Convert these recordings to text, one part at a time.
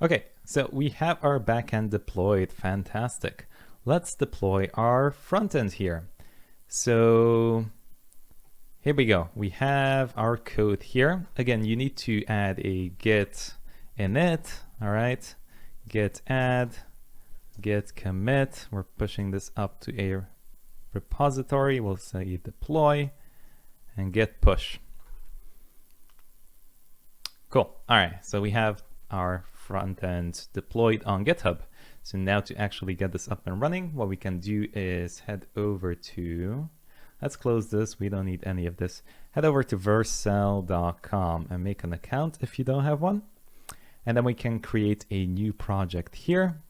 Okay, so we have our backend deployed. Fantastic. Let's deploy our front end here. So here we go. We have our code here. Again, you need to add a git init. All right, git add, git commit. We're pushing this up to a repository. We'll say deploy and git push. Cool. All right, so we have our front end deployed on GitHub. So now to actually get this up and running, what we can do is head over to, let's close this. We don't need any of this. Head over to vercel.com and make an account if you don't have one. And then we can create a new project here.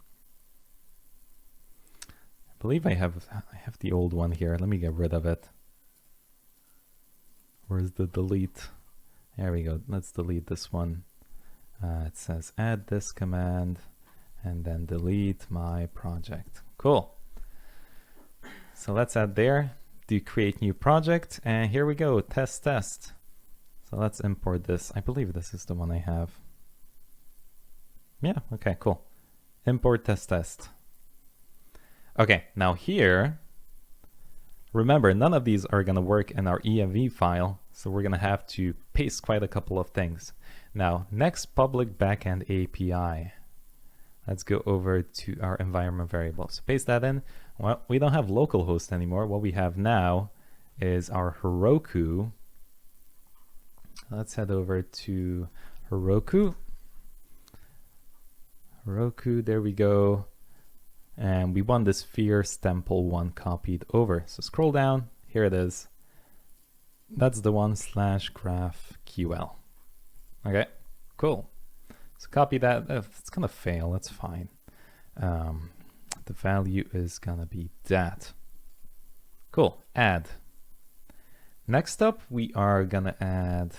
I believe I have the old one here. Let me get rid of it. Where's the delete? There we go. Let's delete this one. It says add this command and then delete my project. Cool. So let's add there, do create new project, and here we go, test. So let's import this. I believe this is the one I have. Yeah, okay, cool. Import test. Okay, now here, remember, none of these are gonna work in our env file, so we're gonna have to paste quite a couple of things. Now, next public backend API. Let's go over to our environment variable. So paste that in. Well, we don't have localhost anymore. What we have now is our Heroku. Let's head over to Heroku. Heroku, there we go. And we want this fierce temple one copied over. So scroll down, here it is. That's the one /GraphQL. Okay, cool. So copy that. If it's gonna fail, that's fine. The value is gonna be that. Cool, add. Next up, we are gonna add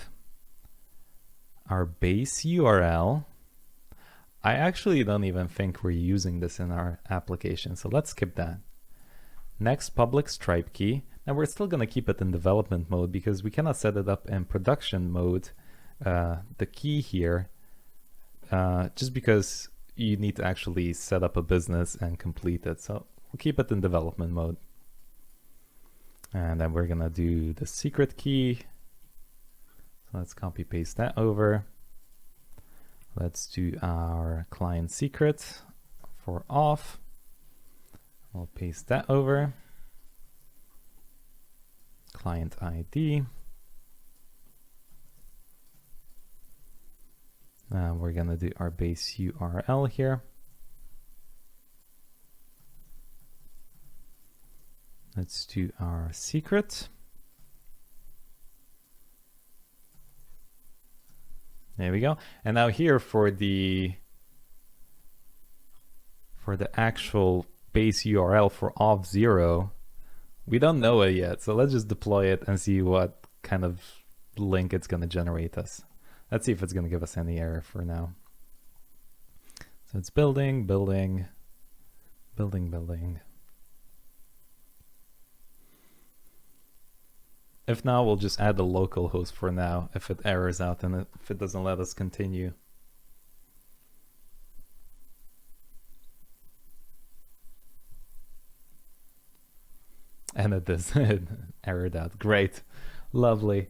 our base URL. I actually don't even think we're using this in our application, so let's skip that. Next, public stripe key. Now we're still gonna keep it in development mode because we cannot set it up in production mode. The key here, just because you need to actually set up a business and complete it. So we'll keep it in development mode. And then we're gonna do the secret key. So let's copy paste that over. Let's do our client secret for auth. We'll paste that over. Client ID. We're gonna do our base URL here. Let's do our secret. There we go. And now here for the actual base URL for auth0, we don't know it yet. So let's just deploy it and see what kind of link it's gonna generate us. Let's see if it's going to give us any error for now. So it's building. If not, we'll just add the local host for now if it errors out and if it doesn't let us continue. And it does. It errored out. Great. Lovely.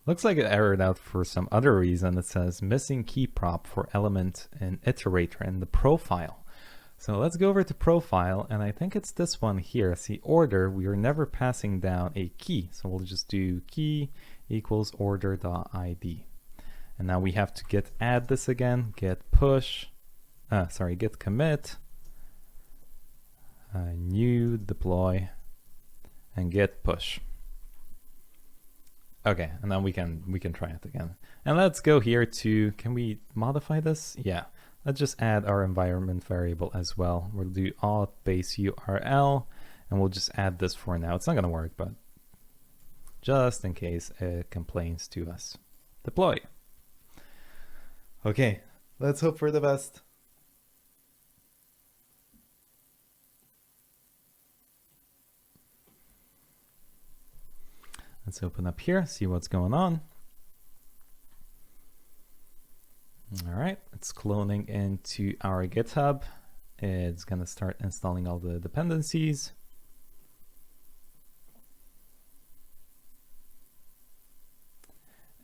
Looks like it errored out for some other reason. It says missing key prop for element and iterator in the profile. So let's go over to profile, and I think it's this one here. See, order, we are never passing down a key. So we'll just do key equals order.id. And now we have to git add this again, git push, git commit, new deploy, and git push. Okay, and then we can try it again. And let's go here to, can we modify this? Yeah, let's just add our environment variable as well. We'll do auth base URL, and we'll just add this for now. It's not gonna work, but just in case it complains to us. Deploy. Okay, let's hope for the best. Let's open up here, see what's going on. All right, it's cloning into our GitHub. It's gonna start installing all the dependencies.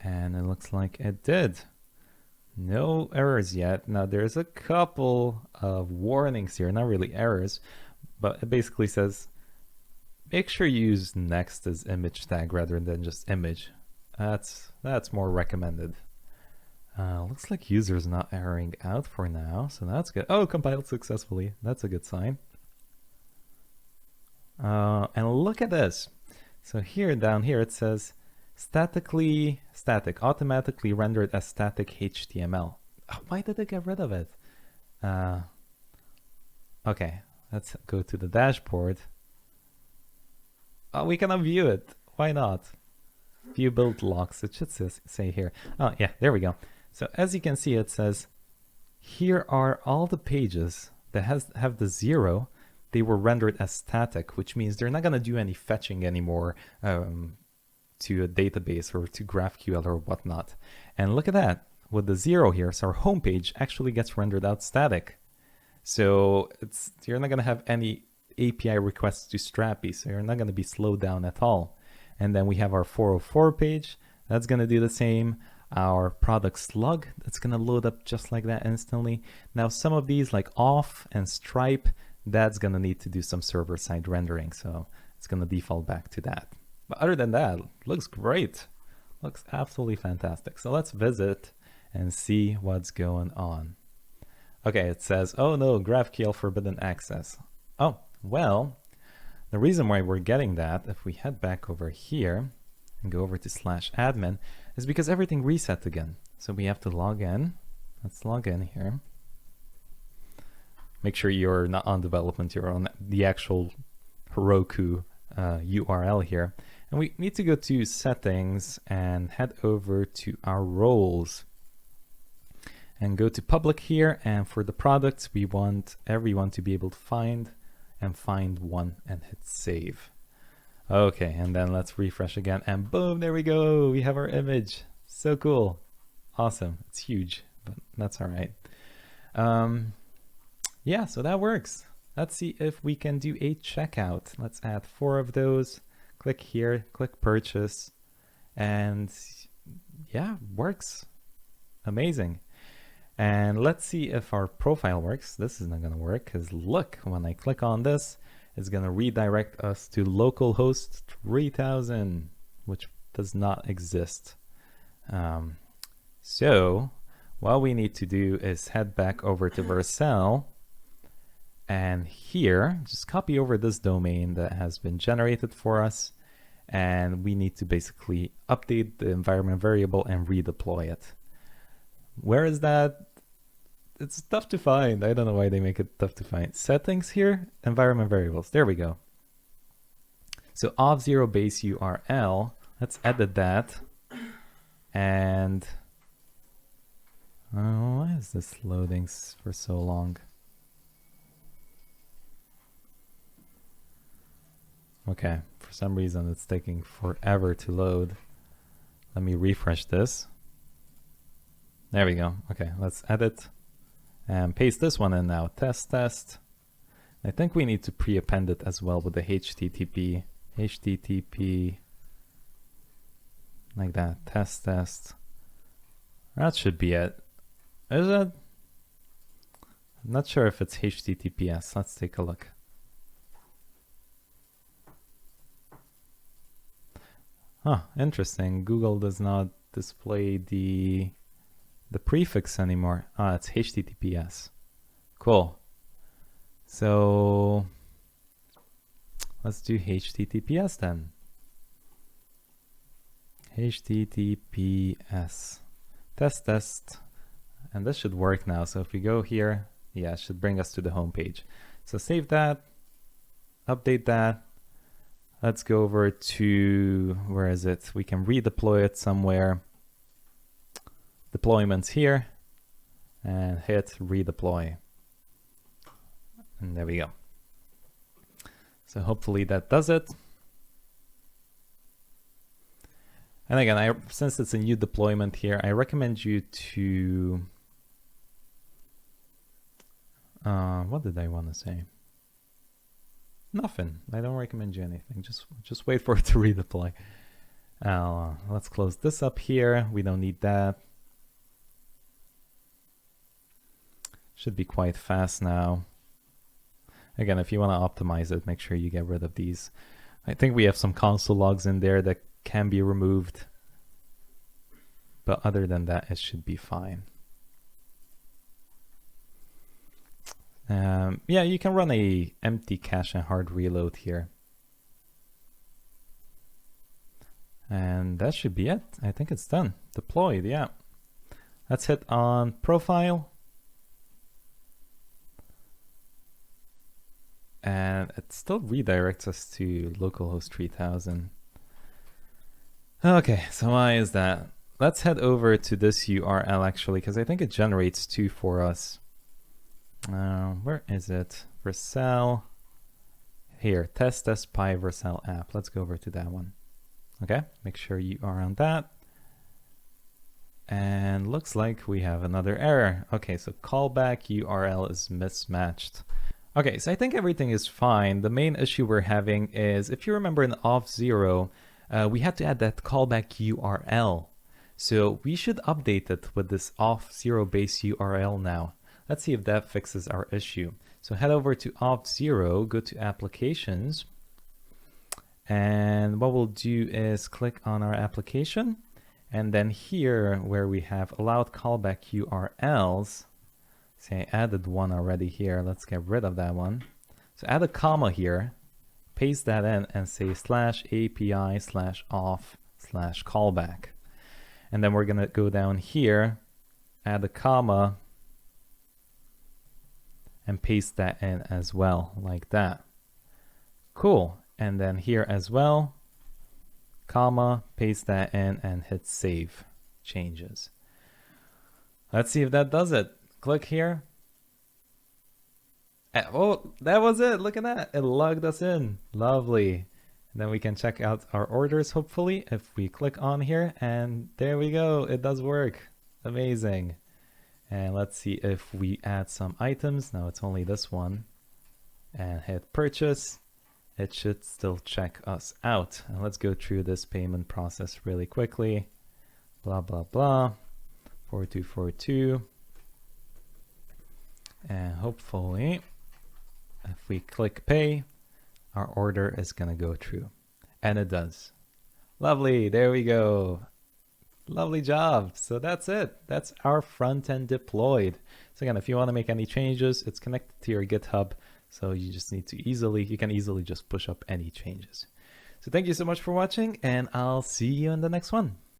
And it looks like it did. No errors yet. Now there's a couple of warnings here, not really errors, but it basically says, make sure you use next as image tag rather than just image. That's more recommended. Looks like user's not erroring out for now, so that's good. Oh, compiled successfully. That's a good sign. And look at this. So here, down here, it says automatically rendered as static HTML. Why did it get rid of it? Okay, let's go to the dashboard. Oh, we cannot view it. Why not? View build logs. It should say here. Oh, yeah, there we go. So as you can see, it says, here are all the pages that have the 0. They were rendered as static, which means they're not going to do any fetching anymore to a database or to GraphQL or whatnot. And look at that. With the 0 here, so our homepage actually gets rendered out static. So you're not going to have any API requests to Strapi, so you're not going to be slowed down at all. And then we have our 404 page. That's going to do the same. Our product slug, that's going to load up just like that instantly. Now, some of these like auth and Stripe, that's going to need to do some server-side rendering. So it's going to default back to that. But other than that, looks great. Looks absolutely fantastic. So let's visit and see what's going on. Okay, it says, oh no, GraphQL forbidden access. Oh, well, the reason why we're getting that, if we head back over here and go over to /admin, is because everything reset again. So we have to log in. Let's log in here. Make sure you're not on development, you're on the actual Heroku URL here. And we need to go to settings and head over to our roles and go to public here. And for the products, we want everyone to be able to find one and hit save. Okay, and then let's refresh again and boom, there we go. We have our image. So cool. Awesome. It's huge, but that's all right. Yeah, so that works. Let's see if we can do a checkout. Let's add 4 of those. Click here, click purchase, and yeah, works. Amazing. And let's see if our profile works. This is not going to work because look, when I click on this, it's going to redirect us to localhost 3000, which does not exist. So what we need to do is head back over to Vercel, and here, just copy over this domain that has been generated for us, and we need to basically update the environment variable and redeploy it. Where is that? It's tough to find. I don't know why they make it tough to find. Settings here, environment variables. There we go. So auth0 base URL, let's edit that. And why is this loading for so long? Okay, for some reason it's taking forever to load. Let me refresh this. There we go. Okay, let's edit and paste this one in now. Test. I think we need to pre-append it as well with the HTTP like that. Test. That should be it. Is it? I'm not sure if it's HTTPS. Let's take a look. Huh, interesting. Google does not display the prefix anymore. Ah, it's HTTPS. Cool. So let's do HTTPS then. HTTPS. Test. And this should work now. So if we go here, yeah, it should bring us to the home page. So save that, update that. Let's go over to, where is it? We can redeploy it somewhere. Deployments here, and hit redeploy. And there we go. So hopefully that does it. And again, since it's a new deployment here, I recommend you to What did I want to say? Nothing. I don't recommend you anything. Just wait for it to redeploy. Let's close this up here. We don't need that. Should be quite fast now. Again, if you want to optimize it, make sure you get rid of these. I think we have some console logs in there that can be removed. But other than that, it should be fine. Yeah, you can run a empty cache and hard reload here. And that should be it. I think it's done. Deployed, yeah. Let's hit on profile. And it still redirects us to localhost 3000. Okay, so why is that? Let's head over to this URL actually, because I think it generates two for us. Where is it? Vercel. Here, test py Vercel app. Let's go over to that one. Okay, make sure you are on that. And looks like we have another error. Okay, so callback URL is mismatched. Okay, so I think everything is fine. The main issue we're having is, if you remember in auth0, we had to add that callback URL. So we should update it with this auth0 base URL now. Let's see if that fixes our issue. So head over to auth0, go to applications. And what we'll do is click on our application. And then here where we have allowed callback URLs, say I added one already here. Let's get rid of that one. So add a comma here, paste that in and say /API/auth/callback. And then we're gonna go down here, add a comma, and paste that in as well, like that. Cool. And then here as well, comma, paste that in and hit save changes. Let's see if that does it. Click here. Oh, that was it. Look at that. It logged us in. Lovely. And then we can check out our orders, hopefully, if we click on here. And there we go. It does work. Amazing. And let's see if we add some items. Now it's only this one. And hit purchase. It should still check us out. And let's go through this payment process really quickly. Blah, blah, blah. 4242. And hopefully, if we click pay, our order is going to go through. And it does. Lovely. There we go. Lovely job. So that's it. That's our front end deployed. So again, if you want to make any changes, it's connected to your GitHub. So you just need to you can easily just push up any changes. So thank you so much for watching, and I'll see you in the next one.